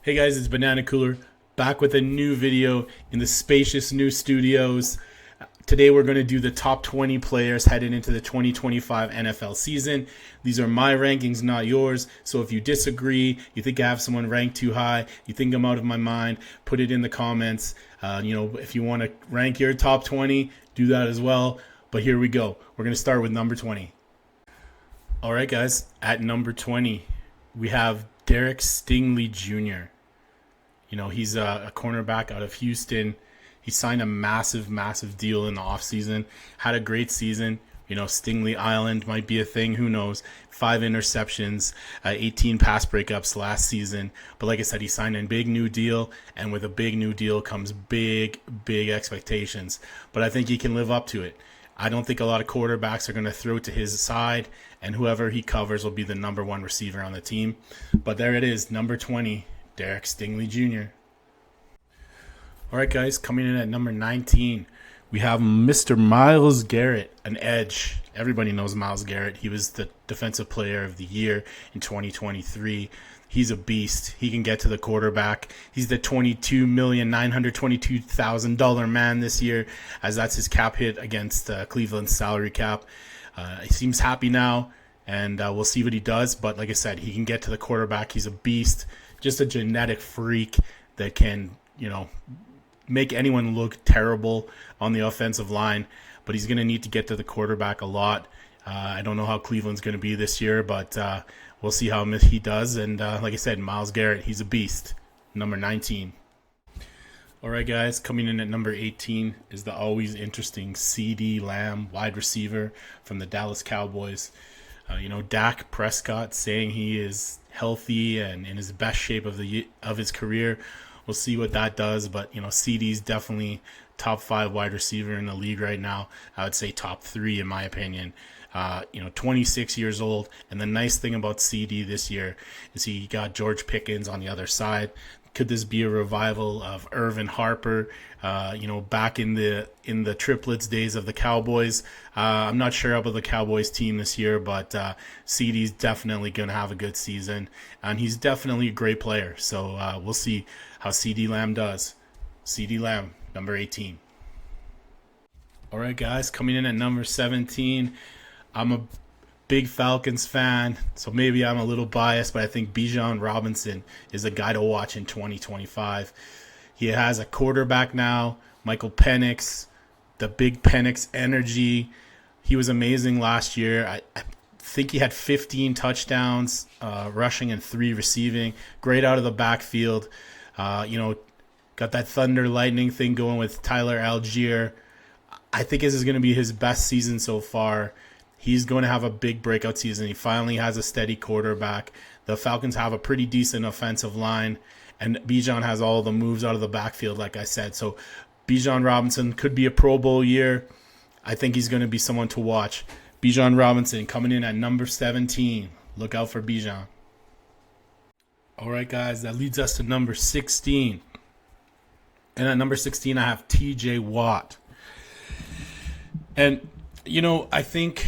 Hey guys, it's Banana Cooler back with a new video in the spacious new studios. Today we're going to do the top 20 players headed into the 2025 NFL season. These are my rankings, not yours. So if you disagree, you think I have someone ranked too high, you think I'm out of my mind, put it in the comments. If you want to rank your top 20, do that as well. But here we go. We're going to start with number 20. All right, guys. At number 20, we have Derek Stingley Jr. He's a cornerback out of Houston. He signed a massive deal in the offseason. Had a great season. Stingley Island might be a thing. Who knows? 5 interceptions, 18 pass breakups last season. But like I said, he signed a big new deal. And with a big new deal comes big expectations. But I think he can live up to it. I don't think a lot of quarterbacks are going to throw to his side. And whoever he covers will be the number one receiver on the team. But there it is, number 20. Derek Stingley Jr. All right, guys, coming in at number 19, we have Mr. Myles Garrett, an edge. Everybody knows Myles Garrett. He was the Defensive Player of the Year in 2023. He's a beast. He can get to the quarterback. He's the $22,922,000 man this year, as that's his cap hit against Cleveland's salary cap. He seems happy now, and we'll see what he does. But like I said, he can get to the quarterback. He's a beast. Just a genetic freak that can, make anyone look terrible on the offensive line. But he's going to need to get to the quarterback a lot. I don't know how Cleveland's going to be this year, but we'll see how he does. And like I said, Myles Garrett, he's a beast. Number 19. All right, guys, coming in at number 18 is the always interesting CeeDee Lamb, wide receiver from the Dallas Cowboys. Dak Prescott saying he is healthy and in his best shape of his career. We'll see what that does, but CeeDee's definitely top 5 wide receiver in the league right now. I would say top 3 in my opinion. 26 years old, and the nice thing about CeeDee this year is he got George Pickens on the other side. Could this be a revival of Irvin Harper? Back in the triplets days of the Cowboys. I'm not sure about the Cowboys team this year, but CeeDee's definitely going to have a good season, and he's definitely a great player. So we'll see how CeeDee Lamb does. CeeDee Lamb, number 18. All right, guys, coming in at number 17. I'm a big Falcons fan, so maybe I'm a little biased, but I think Bijan Robinson is a guy to watch in 2025. He has a quarterback now, Michael Penix, the big Penix energy. He was amazing last year. I think he had 15 touchdowns, rushing and 3 receiving. Great out of the backfield. Got that thunder lightning thing going with Tyler Algier. I think this is going to be his best season so far. He's going to have a big breakout season. He finally has a steady quarterback. The Falcons have a pretty decent offensive line, and Bijan has all the moves out of the backfield, like I said. So Bijan Robinson could be a Pro Bowl year. I think he's going to be someone to watch. Bijan Robinson coming in at number 17. Look out for Bijan. All right, guys, that leads us to number 16. And at number 16, I have TJ Watt. And, I think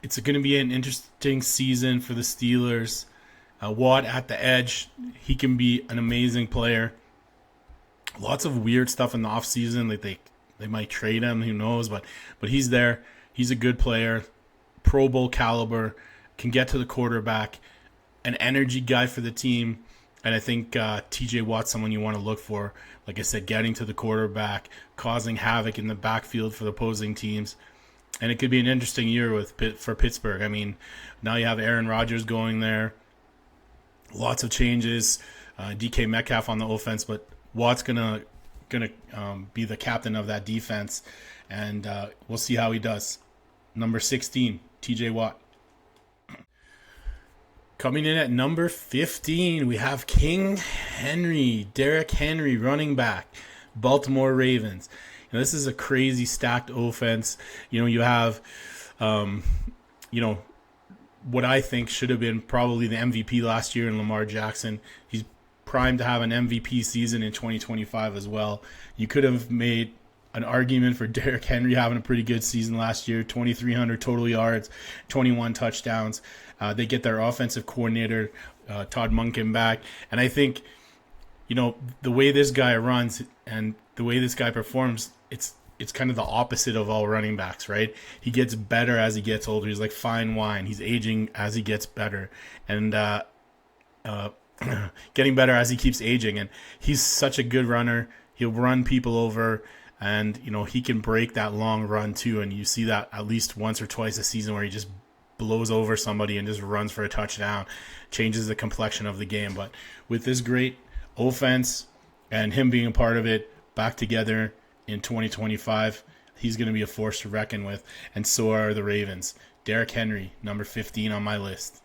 it's going to be an interesting season for the Steelers. Watt at the edge, he can be an amazing player. Lots of weird stuff in the offseason. Like they might trade him, who knows, but he's there. He's a good player, Pro Bowl caliber, can get to the quarterback, an energy guy for the team. And I think TJ Watt's someone you want to look for. Like I said, getting to the quarterback, causing havoc in the backfield for the opposing teams. And it could be an interesting year for Pittsburgh. I mean, now you have Aaron Rodgers going there. Lots of changes. DK Metcalf on the offense, but Watt's gonna be the captain of that defense, and we'll see how he does. Number 16, TJ Watt. Coming in at number 15, we have King Henry, Derrick Henry, running back, Baltimore Ravens. This is a crazy stacked offense. You have, what I think should have been probably the MVP last year in Lamar Jackson. He's primed to have an MVP season in 2025 as well. You could have made an argument for Derrick Henry having a pretty good season last year, 2,300 total yards, 21 touchdowns. They get their offensive coordinator, Todd Monken, back. And I think the way this guy runs and the way this guy performs, it's kind of the opposite of all running backs, right? He gets better as he gets older. He's like fine wine. He's aging as he gets better, and getting better as he keeps aging. And he's such a good runner. He'll run people over, and he can break that long run too. And you see that at least once or twice a season where he just blows over somebody and just runs for a touchdown, changes the complexion of the game. But with this great offense and him being a part of it back together in 2025, he's going to be a force to reckon with, and so are the Ravens. Derrick Henry, number 15 on my list.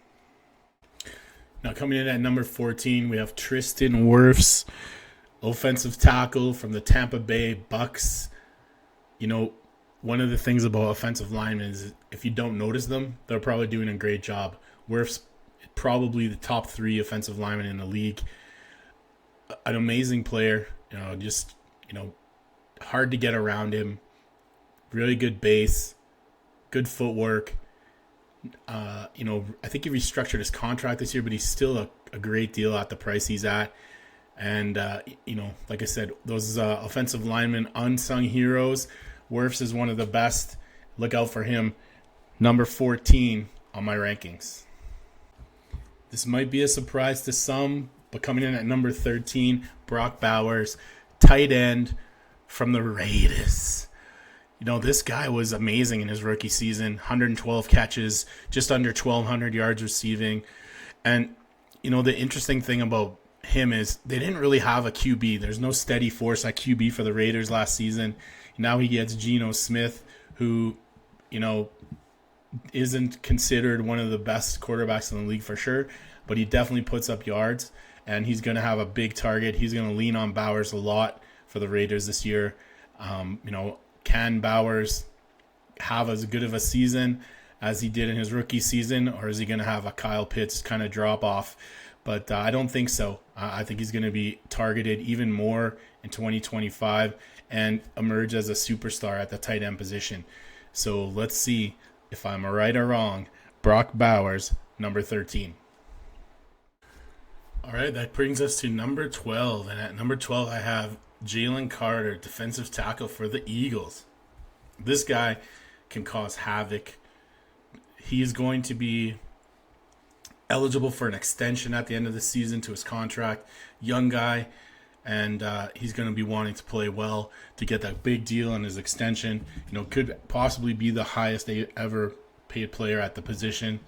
Now coming in at number 14, we have Tristan Wirfs, offensive tackle from the Tampa Bay Bucks. One of the things about offensive linemen is if you don't notice them, they're probably doing a great job. Wirfs, probably the top 3 offensive linemen in the league. An amazing player, hard to get around him. Really good base, good footwork. I think he restructured his contract this year, but he's still a great deal at the price he's at. And, like I said, those offensive linemen, unsung heroes. Wirfs is one of the best. Look out for him. Number 14 on my rankings. This might be a surprise to some, but coming in at number 13, Brock Bowers, tight end from the Raiders. This guy was amazing in his rookie season. 112 catches, just under 1,200 yards receiving. And, the interesting thing about him is they didn't really have a QB. There's no steady force at QB for the Raiders last season. Now he gets Geno Smith, who, isn't considered one of the best quarterbacks in the league for sure, but he definitely puts up yards, and he's going to have a big target. He's going to lean on Bowers a lot for the Raiders this year. Can Bowers have as good of a season as he did in his rookie season, or is he going to have a Kyle Pitts kind of drop off? But I don't think so. I think he's going to be targeted even more in 2025 and emerge as a superstar at the tight end position. So let's see if I'm right or wrong. Brock Bowers, number 13. All right, that brings us to number 12. And at number 12, I have Jalen Carter, defensive tackle for the Eagles. This guy can cause havoc. He is going to be eligible for an extension at the end of the season to his contract. Young guy, and he's going to be wanting to play well to get that big deal on his extension. Could possibly be the highest they ever paid player at the position.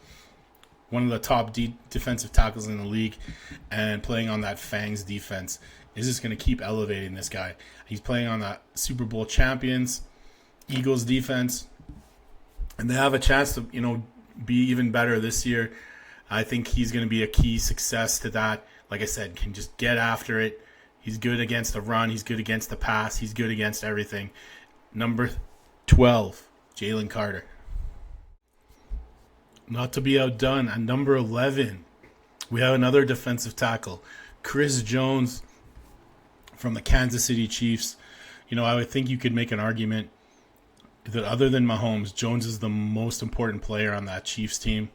One of the top defensive tackles in the league, and playing on that Fangs defense is just going to keep elevating this guy. He's playing on that Super Bowl champions Eagles defense, and they have a chance to be even better this year. I think he's going to be a key success to that. Like I said, can just get after it. He's good against the run. He's good against the pass. He's good against everything. Number 12, Jalen Carter. Not to be outdone, at number 11, we have another defensive tackle, Chris Jones from the Kansas City Chiefs. I would think you could make an argument that other than Mahomes, Jones is the most important player on that Chiefs team.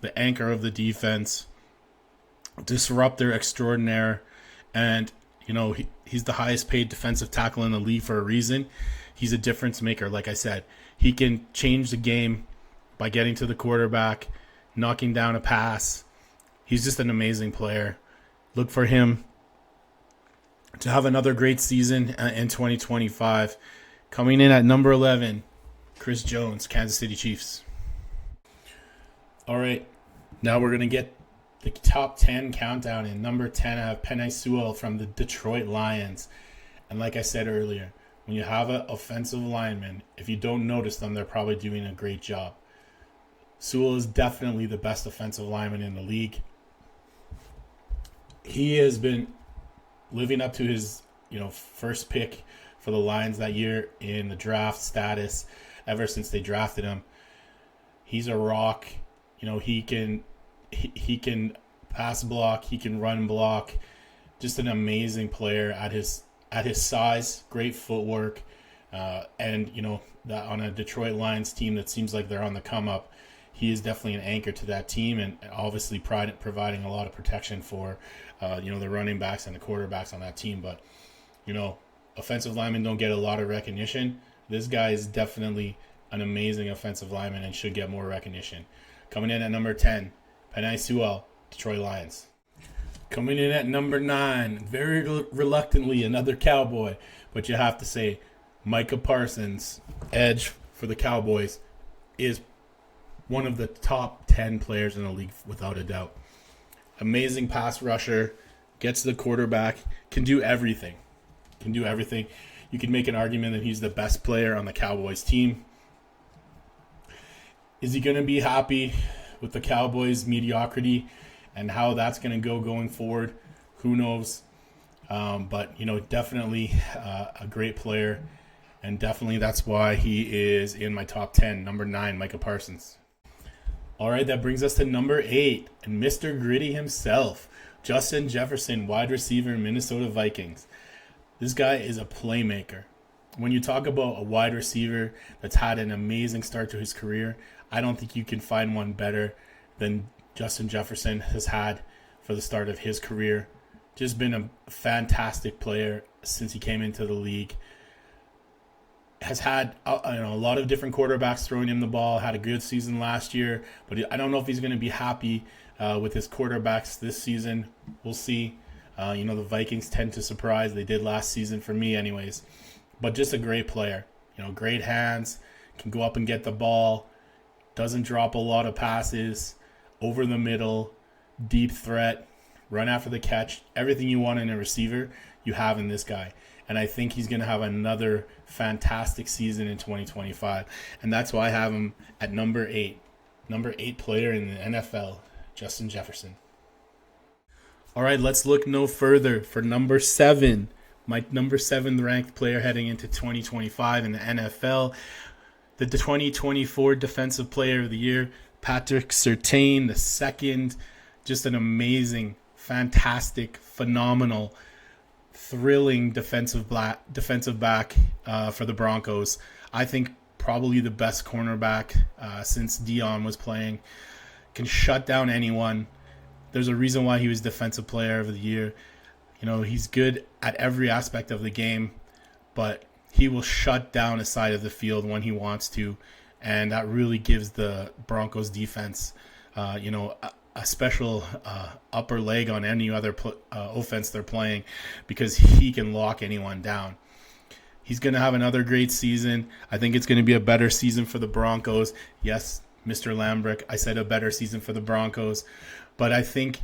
The anchor of the defense, disruptor extraordinaire, and he's the highest paid defensive tackle in the league for a reason. He's a difference maker. Like I said, he can change the game by getting to the quarterback, knocking down a pass. He's just an amazing player. Look for him to have another great season in 2025. Coming in at number 11, Chris Jones, Kansas City Chiefs. All right, now we're going to get the top 10 countdown. In number 10, I have Penei Sewell from the Detroit Lions. And like I said earlier, when you have an offensive lineman, if you don't notice them, they're probably doing a great job. Sewell is definitely the best offensive lineman in the league. He has been living up to his, first pick for the Lions that year in the draft status ever since they drafted him. He's a rock. He can pass block, he can run block. Just an amazing player at his size, great footwork, and that on a Detroit Lions team that seems like they're on the come up, he is definitely an anchor to that team, and obviously providing a lot of protection for the running backs and the quarterbacks on that team. But offensive linemen don't get a lot of recognition. This guy is definitely an amazing offensive lineman and should get more recognition. Coming in at number 10, Penei Sewell, Detroit Lions. Coming in at number 9, very reluctantly, another Cowboy, but you have to say Micah Parsons, edge for the Cowboys, is one of the top 10 players in the league without a doubt. Amazing pass rusher, gets the quarterback, can do everything. You can make an argument that he's the best player on the Cowboys team. Is he going to be happy with the Cowboys' mediocrity and how that's going to go going forward? Who knows? But definitely a great player, and definitely that's why he is in my top 10. Number 9, Micah Parsons. All right, that brings us to number 8, and Mr. Gritty himself, Justin Jefferson, wide receiver, Minnesota Vikings. This guy is a playmaker. When you talk about a wide receiver that's had an amazing start to his career, I don't think you can find one better than Justin Jefferson has had for the start of his career. Just been a fantastic player since he came into the league. Has had a lot of different quarterbacks throwing him the ball. Had a good season last year, but I don't know if he's going to be happy with his quarterbacks this season. We'll see. The Vikings tend to surprise. They did last season for me anyways. But just a great player. Great hands, can go up and get the ball, doesn't drop a lot of passes, over the middle, deep threat, run after the catch. Everything you want in a receiver, you have in this guy. And I think he's going to have another fantastic season in 2025. And that's why I have him at number 8. Number 8 player in the NFL, Justin Jefferson. All right, let's look no further for number 7. My number 7 ranked player heading into 2025 in the NFL. The 2024 Defensive Player of the Year, Patrick Surtain II. Just an amazing, fantastic, phenomenal, thrilling defensive back for the Broncos. I think probably the best cornerback since Dion was playing. Can shut down anyone. There's a reason why he was Defensive Player of the Year. He's good at every aspect of the game, but he will shut down a side of the field when he wants to, and that really gives the Broncos defense, a special upper leg on any other offense they're playing, because he can lock anyone down. He's going to have another great season. I think it's going to be a better season for the Broncos. Yes, Mr. Lambrick, I said a better season for the Broncos, but I think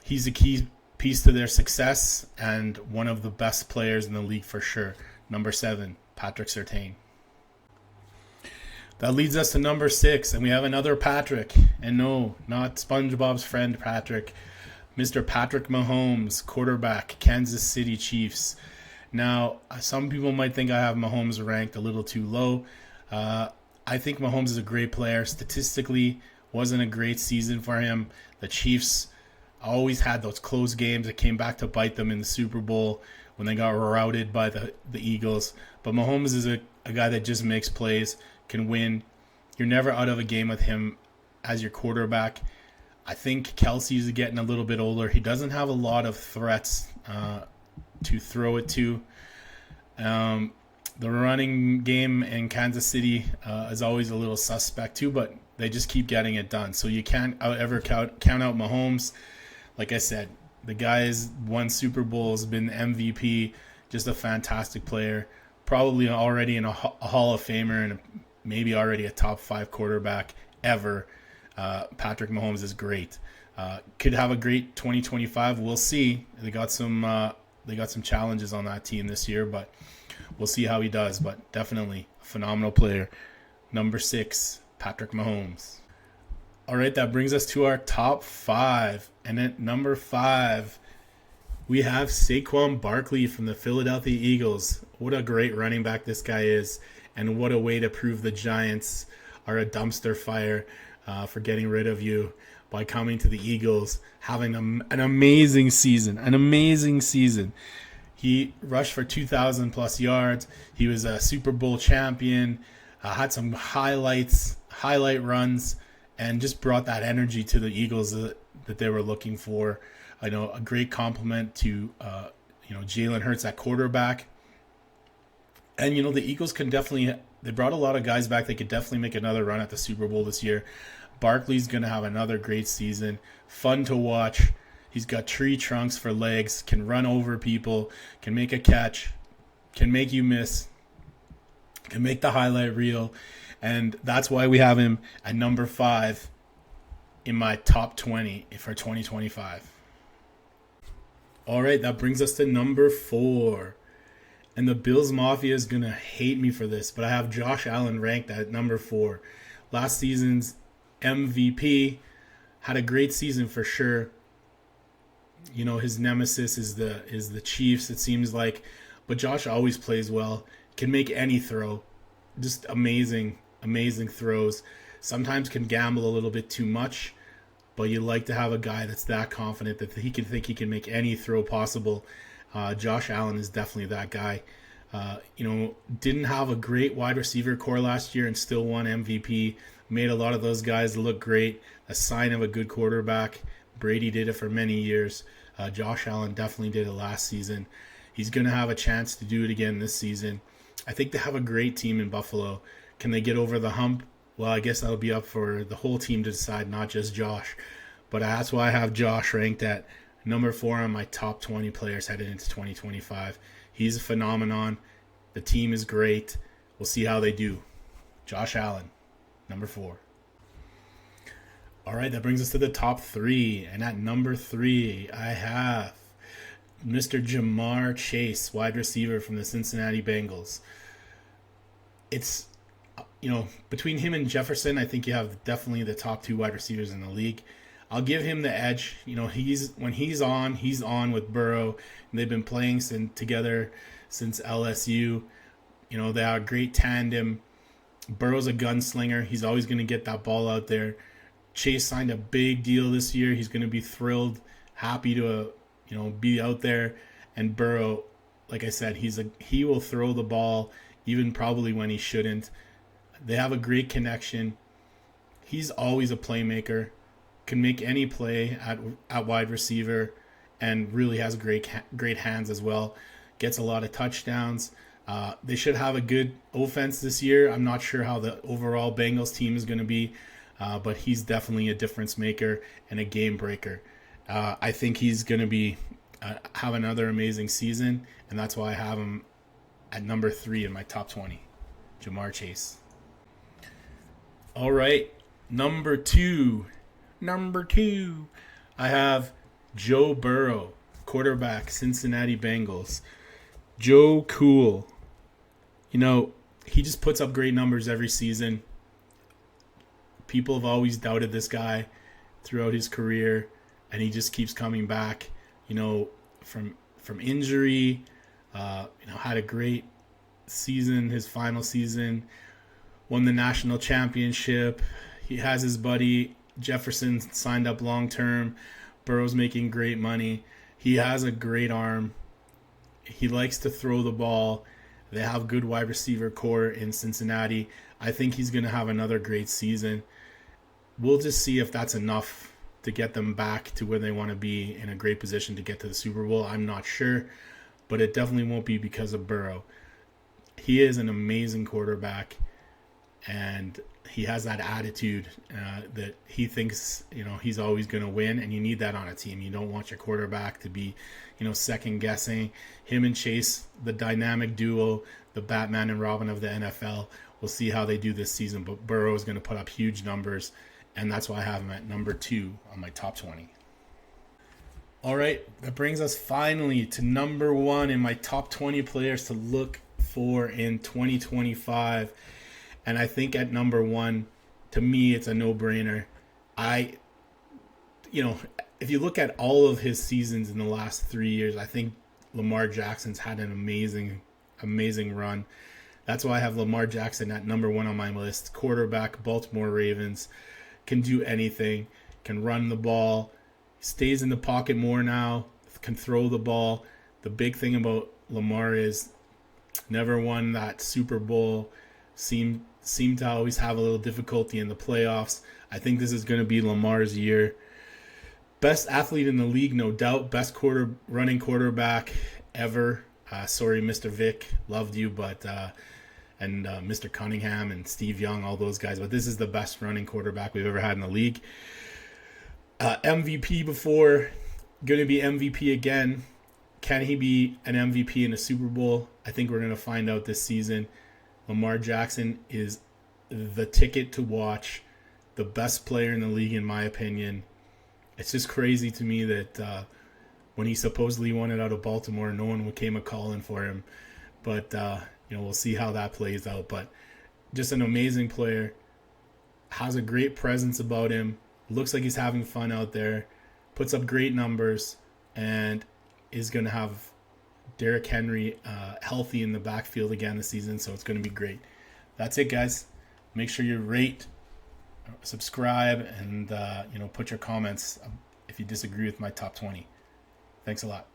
he's a key piece to their success and one of the best players in the league for sure. Number 7, Patrick Surtain. That leads us to number 6, and we have another Patrick. And no, not SpongeBob's friend Patrick. Mr. Patrick Mahomes, quarterback, Kansas City Chiefs. Now, some people might think I have Mahomes ranked a little too low. I think Mahomes is a great player. Statistically, wasn't a great season for him. The Chiefs always had those close games that came back to bite them in the Super Bowl when they got routed by the Eagles. But Mahomes is a guy that just makes plays, can win. You're never out of a game with him as your quarterback. I think Kelsey's getting a little bit older. He doesn't have a lot of threats to throw it to. The running game in Kansas City is always a little suspect too, but they just keep getting it done. So you can't ever count out Mahomes. Like I said, the guy has won Super Bowls, been MVP, just a fantastic player. Probably already in a Hall of Famer and maybe already a top 5 quarterback ever. Patrick Mahomes is great. Could have a great 2025. We'll see. They got some challenges on that team this year, but we'll see how he does. But definitely a phenomenal player. Number 6, Patrick Mahomes. All right, that brings us to our top 5. And at number 5, we have Saquon Barkley from the Philadelphia Eagles. What a great running back this guy is, and what a way to prove the Giants are a dumpster fire for getting rid of you by coming to the Eagles, having an amazing season. He rushed for 2,000 plus yards. He was a Super Bowl champion, had some highlight runs, and just brought that energy to the Eagles that they were looking for. I know a great compliment to Jalen Hurts at quarterback. And, the Eagles they brought a lot of guys back. They could definitely make another run at the Super Bowl this year. Barkley's going to have another great season. Fun to watch. He's got tree trunks for legs, can run over people, can make a catch, can make you miss, can make the highlight reel. And that's why we have him at number 5 in my top 20 for 2025. All right, that brings us to number 4. And the Bills Mafia is going to hate me for this, but I have Josh Allen ranked at number 4. Last season's MVP, had a great season for sure. His nemesis is the Chiefs, it seems like. But Josh always plays well, can make any throw. Just amazing throws. Sometimes can gamble a little bit too much, but you like to have a guy that's that confident that he can make any throw possible. Josh Allen is definitely that guy. Didn't have a great wide receiver core last year and still won MVP. Made a lot of those guys look great. A sign of a good quarterback. Brady did it for many years. Josh Allen definitely did it last season. He's going to have a chance to do it again this season. I think they have a great team in Buffalo. Can they get over the hump? Well, I guess that'll be up for the whole team to decide, not just Josh. But that's why I have Josh ranked at number 4 on my top 20 players headed into 2025. He's a phenomenon. The team is great. We'll see how they do. Josh Allen, number 4. All right, that brings us to the top 3. And at number 3, I have Mr. Ja'Marr Chase, wide receiver from the Cincinnati Bengals. It's, between him and Jefferson, I think you have definitely the top 2 wide receivers in the league. I'll give him the edge. When he's on with Burrow. And they've been playing together since LSU. They are a great tandem. Burrow's a gunslinger. He's always going to get that ball out there. Chase signed a big deal this year. He's going to be thrilled, happy to be out there. And Burrow, like I said, he will throw the ball even probably when he shouldn't. They have a great connection. He's always a playmaker. Can make any play at wide receiver, and really has great hands as well. Gets a lot of touchdowns. They should have a good offense this year. I'm not sure how the overall Bengals team is going to be, but he's definitely a difference maker and a game breaker. I think he's going to have another amazing season, and that's why I have him at number 3 in my top 20. Ja'Marr Chase. All right, number 2. I have Joe Burrow, quarterback, Cincinnati Bengals. Joe Cool. He just puts up great numbers every season. People have always doubted this guy throughout his career, and he just keeps coming back. From injury. Had a great season, his final season. Won the national championship. He has his buddy Jefferson signed up long term. Burrow's making great money. He has a great arm. He likes to throw the ball. They have good wide receiver core in Cincinnati. I think he's going to have another great season. We'll just see if that's enough to get them back to where they want to be in a great position to get to the Super Bowl. I'm not sure, but it definitely won't be because of Burrow. He is an amazing quarterback, and he has that attitude that he thinks, he's always going to win, and you need that on a team. You don't want your quarterback to be, second guessing. Him and Chase, the dynamic duo, the Batman and Robin of the NFL. We'll see how they do this season, but Burrow is going to put up huge numbers, and that's why I have him at number 2 on my top 20. All right, that brings us finally to number 1 in my top 20 players to look for in 2025. And I think at number 1, to me, it's a no-brainer. If you look at all of his seasons in the last 3 years, I think Lamar Jackson's had an amazing run. That's why I have Lamar Jackson at number 1 on my list. Quarterback, Baltimore Ravens, can do anything, can run the ball, stays in the pocket more now, can throw the ball. The big thing about Lamar is never won that Super Bowl. Seems seem to always have a little difficulty in the playoffs. I think this is going to be Lamar's year. Best athlete in the league, no doubt. Best running quarterback ever. Sorry, Mr. Vick, loved you, but and Mr. Cunningham and Steve Young, all those guys. But this is the best running quarterback we've ever had in the league. MVP before, going to be MVP again. Can he be an MVP in a Super Bowl? I think we're going to find out this season. Lamar Jackson is the ticket to watch, the best player in the league, in my opinion. It's just crazy to me that when he supposedly wanted out of Baltimore, no one came a calling for him. But, we'll see how that plays out. But just an amazing player. Has a great presence about him. Looks like he's having fun out there. Puts up great numbers. And is going to have Derrick Henry healthy in the backfield again this season. So it's going to be great. That's it, guys. Make sure you rate, subscribe, and put your comments if you disagree with my top 20. Thanks a lot.